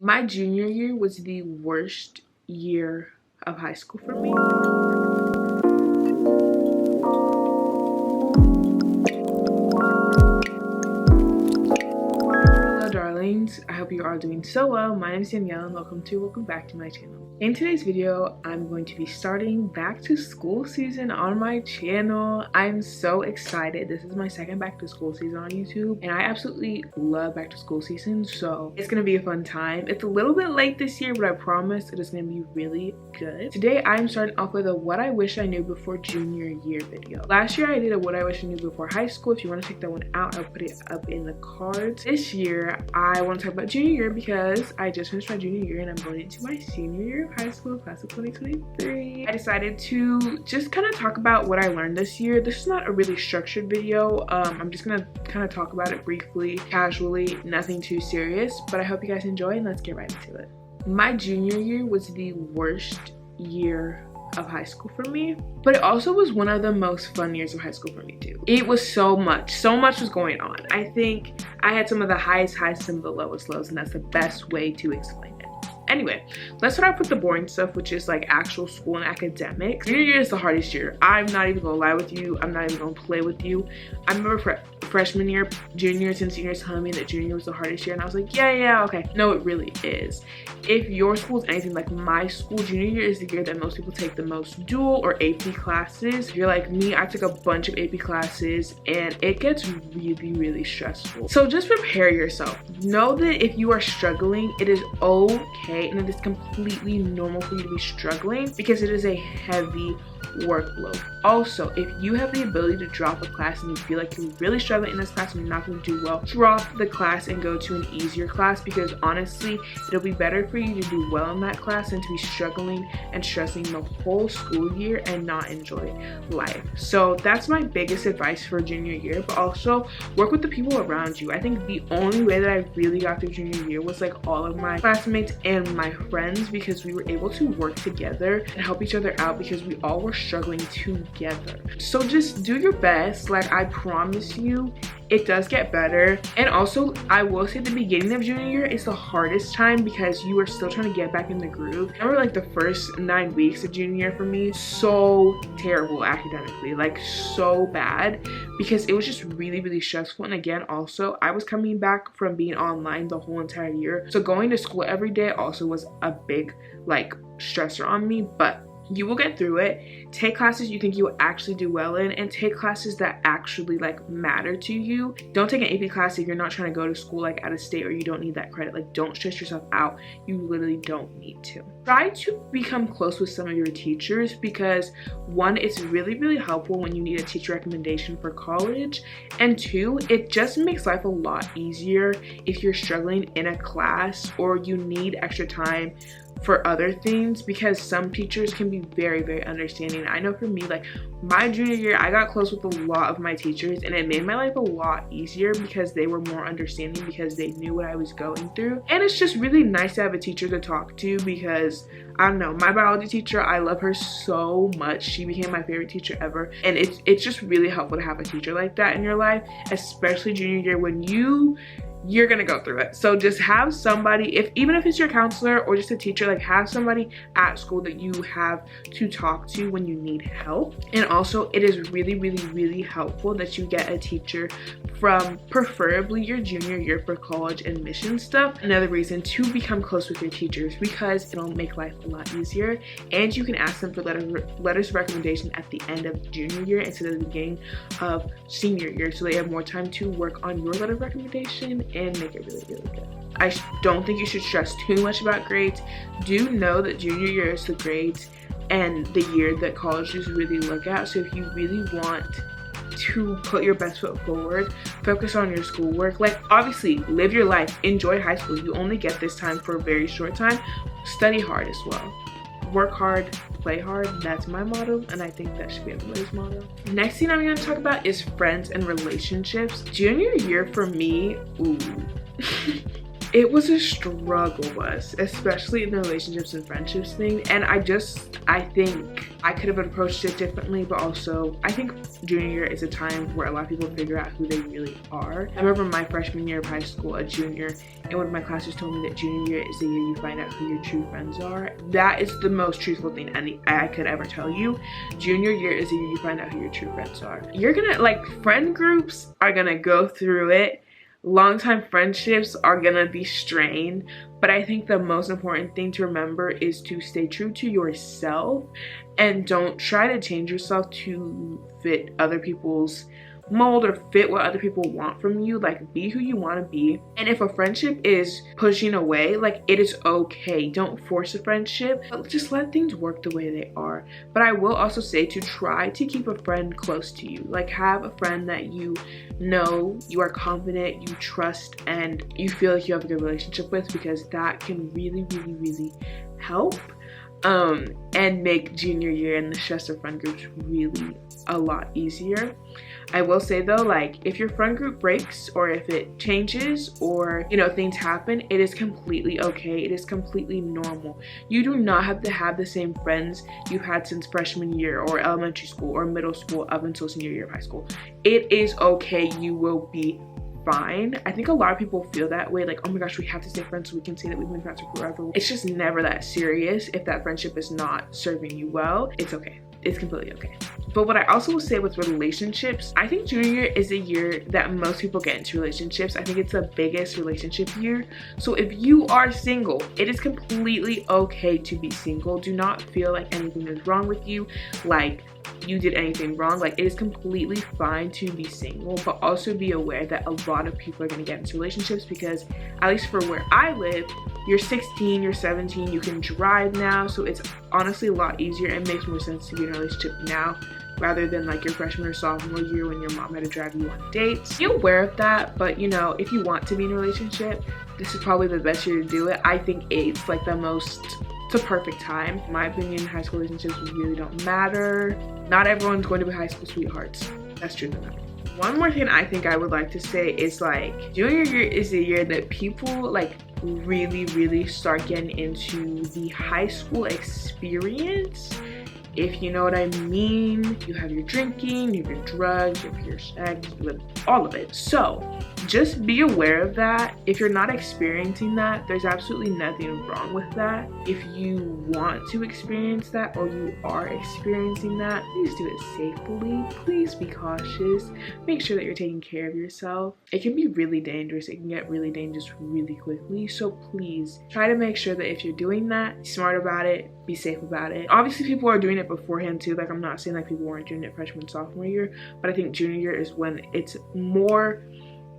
My junior year was the worst year of high school for me. Hello darlings, I hope you are doing so well. My name is Danielle and welcome back to my channel. In today's video, I'm going to be starting back to school season on my channel. I'm so excited. This is my second back to school season on YouTube and I absolutely love back to school season, so it's gonna be a fun time. It's a little bit late this year, but I promise it is gonna be really good. Today I'm starting off with a what I wish I knew before junior year video. Last year I did a what I wish I knew before high school. If you want to check that one out, I'll put it up in the cards. This year I want to talk about junior year because I just finished my junior year and I'm going into my senior year of high school, class of 2023. I decided to just kind of talk about what I learned this year. This is not a really structured video. I'm just gonna kind of talk about it briefly, casually, nothing too serious, but I hope you guys enjoy and let's get right into it. My junior year was the worst year of high school for me, but it also was one of the most fun years of high school for me too. It was so much was going on. I think I had some of the highest highs, some of the lowest lows, and that's the best way to explain it. Anyway, let's start off with the boring stuff, which is like actual school and academics. Junior year is the hardest year. I'm not even gonna lie with you. I'm not even gonna play with you. I remember freshman year, juniors and seniors telling me that junior was the hardest year, and I was like, yeah, okay. No, it really is. If your school is anything like my school, junior year is the year that most people take the most dual or AP classes. If you're like me, I took a bunch of AP classes and it gets really stressful. So just prepare yourself. Know that if you are struggling, it is okay and it is completely normal for you to be struggling because it is a heavy workload. Also, if you have the ability to drop a class and you feel like you're really struggling in this class and you're not going to do well, drop the class and go to an easier class, because honestly it'll be better for you to do well in that class than to be struggling and stressing the whole school year and not enjoy life. So that's my biggest advice for junior year, but also work with the people around you. I think the only way that I really got through junior year was like all of my classmates and my friends, because we were able to work together and help each other out because we all were struggling together. So just do your best. Like, I promise you it does get better. And also I will say the beginning of junior year is the hardest time because you are still trying to get back in the groove. I remember like the first 9 weeks of junior year for me, so terrible academically, like so bad, because it was just really stressful. And again, also I was coming back from being online the whole entire year, so going to school every day also was a big like stressor on me. But you will get through it. Take classes you think you will actually do well in, and take classes that actually like matter to you. Don't take an AP class if you're not trying to go to school like out of state or you don't need that credit. Like, don't stress yourself out. You literally don't need to. Try to become close with some of your teachers, because one, it's really helpful when you need a teacher recommendation for college, and two, it just makes life a lot easier if you're struggling in a class or you need extra time for other things, because some teachers can be very understanding. I know for me, like my junior year, I got close with a lot of my teachers and it made my life a lot easier because they were more understanding, because they knew what I was going through. And it's just really nice to have a teacher to talk to, because I don't know, my biology teacher, I love her so much. She became my favorite teacher ever, and it's just really helpful to have a teacher like that in your life, especially junior year when you're gonna go through it. So just have somebody, even if it's your counselor or just a teacher, like have somebody at school that you have to talk to when you need help. And also it is really helpful that you get a teacher from preferably your junior year for college admission stuff. Another reason to become close with your teachers, because it'll make life a lot easier, and you can ask them for letters of recommendation at the end of junior year instead of the beginning of senior year, so they have more time to work on your letter of recommendation and make it really good. I don't think you should stress too much about grades. Do know that junior year is the grades and the year that colleges really look at. So if you really want to put your best foot forward, focus on your schoolwork. Like, obviously live your life, enjoy high school. You only get this time for a very short time. Study hard as well. Work hard, play hard. That's my motto, and I think that should be everybody's motto. Next thing I'm going to talk about is friends and relationships. Junior year for me, ooh. it was a struggle bus, especially in the relationships and friendships thing. And I think I could have approached it differently, but also I think junior year is a time where a lot of people figure out who they really are. I remember my freshman year of high school, a junior, and one of my classes told me that junior year is the year you find out who your true friends are. That is the most truthful thing I could ever tell you. Junior year is the year you find out who your true friends are. You're gonna, like, friend groups are gonna go through it. Long-time friendships are gonna be strained, but I think the most important thing to remember is to stay true to yourself and don't try to change yourself to fit other people's mold or fit what other people want from you. Like, be who you want to be. And if a friendship is pushing away, like, it is okay. Don't force a friendship, but just let things work the way they are. But I will also say to try to keep a friend close to you. Like, have a friend that you know, you are confident, you trust, and you feel like you have a good relationship with, because that can really, really, really help and make junior year and the stress of friend groups really a lot easier. I will say though, like, if your friend group breaks or if it changes or, you know, things happen, it is completely okay. It is completely normal. You do not have to have the same friends you've had since freshman year or elementary school or middle school up until senior year of high school. It is okay. You will be fine. I think a lot of people feel that way, like, oh my gosh, we have to stay friends so we can say that we've been friends for forever. It's just never that serious. If that friendship is not serving you well, it's okay. It's completely okay. But what I also will say with relationships, I think junior year is a year that most people get into relationships. I think it's the biggest relationship year. So if you are single, it is completely okay to be single. Do not feel like anything is wrong with you, like you did anything wrong. Like, it is completely fine to be single, but also be aware that a lot of people are going to get into relationships, because at least for where I live, you're 16, you're 17, you can drive now, so it's honestly a lot easier. It makes more sense to be in a relationship now rather than like your freshman or sophomore year when your mom had to drive you on dates. Be aware of that, but you know, if you want to be in a relationship, this is probably the best year to do it. I think 8's like it's a perfect time. In my opinion, high school relationships really don't matter. Not everyone's going to be high school sweethearts. That's true though. One more thing I think I would like to say is, like, junior year is the year that people like really, really start getting into the high school experience. If you know what I mean. You have your drinking, you have your drugs, you have your sex, you have all of it. So just be aware of that. If you're not experiencing that, there's absolutely nothing wrong with that. If you want to experience that or you are experiencing that, please do it safely. Please be cautious. Make sure that you're taking care of yourself. It can be really dangerous. It can get really dangerous really quickly. So please try to make sure that if you're doing that, be smart about it, be safe about it. Obviously, people are doing it beforehand too. Like, I'm not saying like people weren't doing it freshman, sophomore year, but I think junior year is when it's more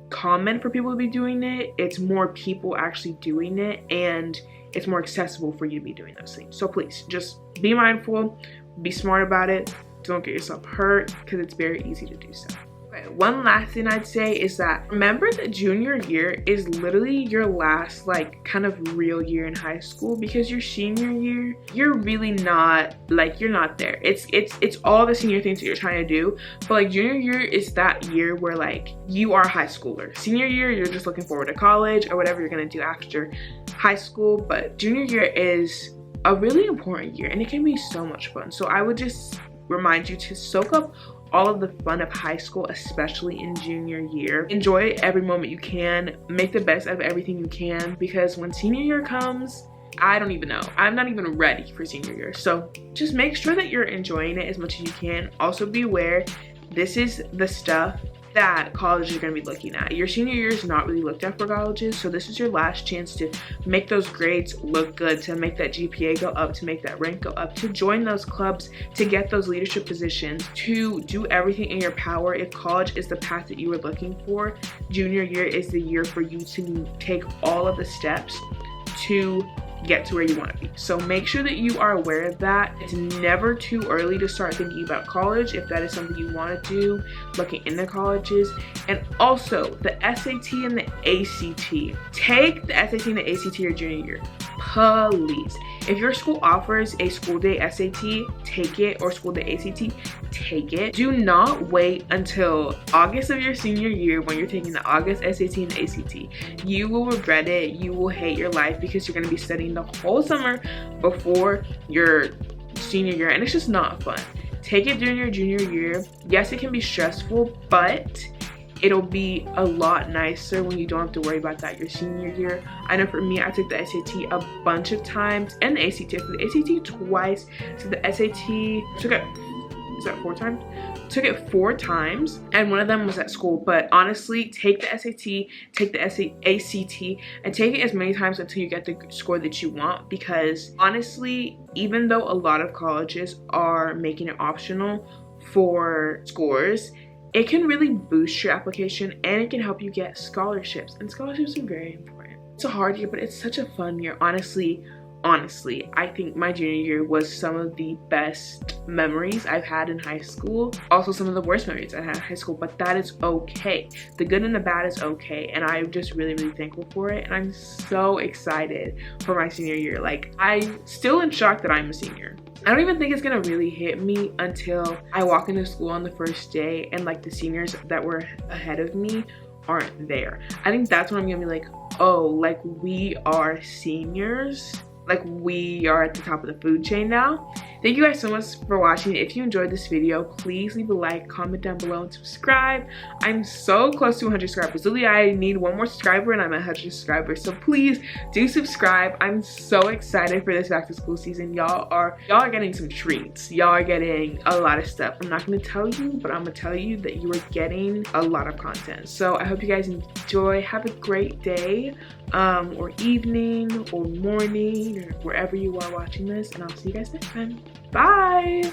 common for people to be doing it. It's more people actually doing it, and it's more accessible for you to be doing those things. So please just be mindful, be smart about it, don't get yourself hurt, because it's very easy to do so. Okay, one last thing I'd say is that remember that junior year is literally your last like kind of real year in high school, because your senior year, you're really not, like, you're not there. It's all the senior things that you're trying to do, but like junior year is that year where like you are a high schooler. Senior year, you're just looking forward to college or whatever you're gonna do after high school, but junior year is a really important year and it can be so much fun. So I would just remind you to soak up all of the fun of high school, especially in junior year. Enjoy every moment you can, make the best out of everything you can, because when senior year comes, I don't even know. I'm not even ready for senior year. So just make sure that you're enjoying it as much as you can. Also be aware, this is the stuff that colleges are going to be looking at. Your senior year is not really looked at for colleges, so this is your last chance to make those grades look good, to make that GPA go up, to make that rank go up, to join those clubs, to get those leadership positions, to do everything in your power. If college is the path that you were looking for, junior year is the year for you to take all of the steps to get to where you want to be. So make sure that you are aware of that. It's never too early to start thinking about college if that is something you want to do, looking into colleges. And also the SAT and the ACT. Take the SAT and the ACT your junior year. please, if your school offers a school day SAT, take it, or school day ACT, take it. Do not wait until August of your senior year when you're taking the August SAT and ACT. You will regret it. You will hate your life because you're going to be studying the whole summer before your senior year, and it's just not fun. Take it during your junior year. Yes, it can be stressful, but it'll be a lot nicer when you don't have to worry about that your senior year. I know for me, I took the SAT a bunch of times and the ACT. I took the ACT twice. So the SAT took it, is that 4 times? Took it 4 times, and one of them was at school. But honestly, take the SAT, take the ACT, and take it as many times until you get the score that you want, because honestly, even though a lot of colleges are making it optional for scores, it can really boost your application and it can help you get scholarships, and scholarships are very important. It's a hard year, but it's such a fun year. Honestly, I think my junior year was some of the best memories I've had in high school. Also some of the worst memories I had in high school, but that is okay. The good and the bad is okay, and I'm just really, really thankful for it, and I'm so excited for my senior year. Like, I'm still in shock that I'm a senior. I don't even think it's gonna really hit me until I walk into school on the first day and like the seniors that were ahead of me aren't there. I think that's when I'm gonna be like, oh, like we are seniors. Like we are at the top of the food chain now. Thank you guys so much for watching. If you enjoyed this video, please leave a like, comment down below, and subscribe. I'm so close to 100 subscribers. Literally, I need 1 more subscriber and I'm at 100 subscribers. So please do subscribe. I'm so excited for this back to school season. Y'all are getting some treats. Y'all are getting a lot of stuff. I'm not gonna tell you, but I'm gonna tell you that you are getting a lot of content. So I hope you guys enjoy. Have a great day, or evening, or morning, or wherever you are watching this, and I'll see you guys next time. Bye!